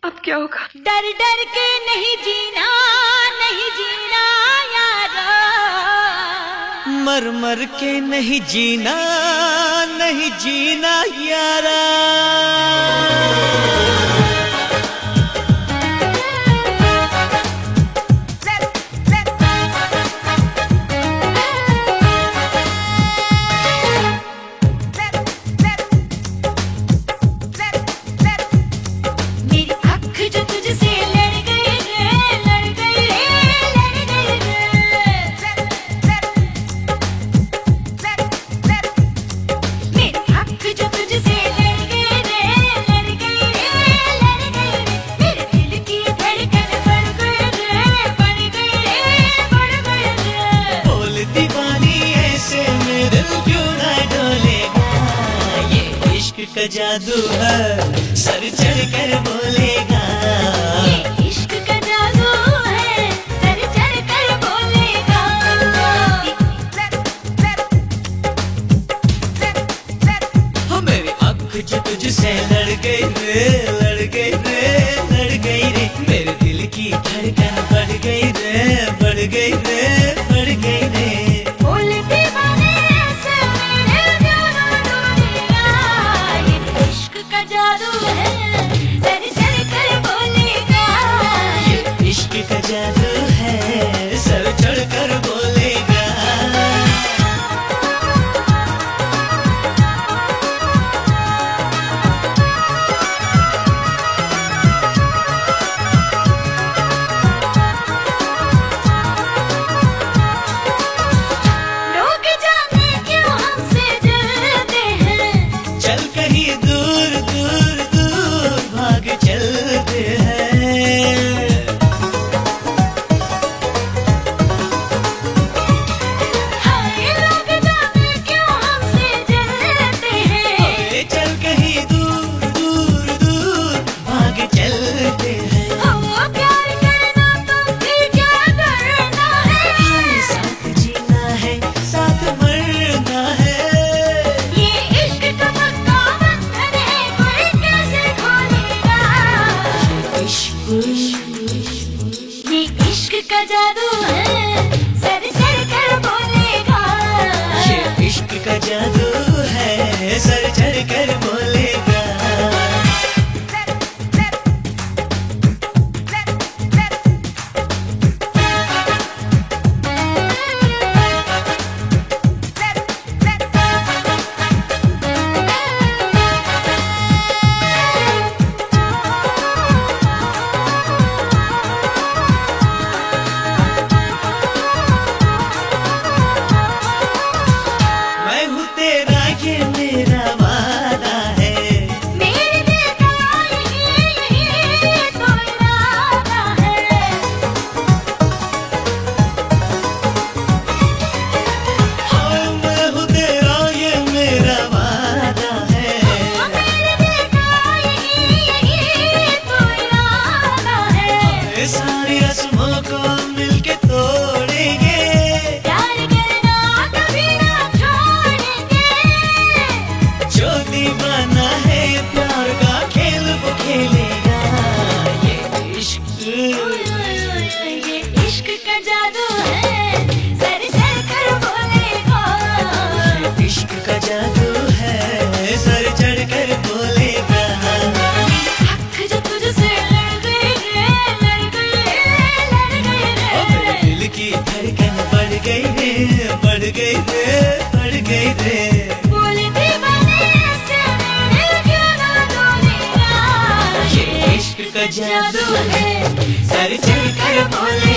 अब क्या होगा? डर डर के नहीं जीना, नहीं जीना यारा। मर मर के नहीं जीना, नहीं जीना यारा। का जादू है, सर चढ़ कर बोलेगा। ये इश्क का जादू है, सर चढ़ कर बोलेगा। हो मेरी आँख जो तुझसे लड़ गई रे, लड़ गई रे, लड़ गई रे। मेरे दिल की धड़कन बढ़ गई रे, बढ़ गई रे, बढ़ गई रे। जादू है, सर चढ़ कर बोलेगा। ये इश्क का जादू है, सर चढ़ कर बोलेगा। लोग जाने क्यों हमसे डरते हैं, चल कहीं दूर दूर दूर भाग चलते हैं। हाय लोग जाने क्यों हमसे डरते हैं। चल कहीं दूर दूर दूर भाग चलते हैं। हो प्यार करना तो फिर क्या डरना है। साथ जीना है, साथ मरना है। ये इश्क का पक्का बंधन है, कोई कैसे खोलेगा। ये इश्क का जादू है, सर चढ़ कर बोलेगा। ये इश्क का जादू है, सर चढ़ कर बोलेगा। मैं हूँ तेरा, ये मेरा वादा है। मेरे दिल का यही तो इरादा है। हाँ मैं हूँ तेरा, ये मेरा वादा है। मेरे दिल का यही तो इरादा है। सारी रस्मों को मिलके तोड़ेंगे। प्यार करना कभी ना छोड़ेंगे। जो दीवाना है प्यार का खेल वो खेलेगा। ये इश्क का जादू है, सर चढ़ कर बोलेगा। इश्क का जादू है, सर चढ़ कर बोलेगा। आँख जो तुझसे लड़ गई रे, लड़ गई रे, लड़ गई ओ मेरे रे। दिल की धड़कन बढ़ गई रे, बढ़ गई रे, बढ़ गई रे। बोले दीवाने ऐसे मेरे क्यों ना डोलेगा। ये इश्क का जादू है, सर चढ़ कर बोलेगा।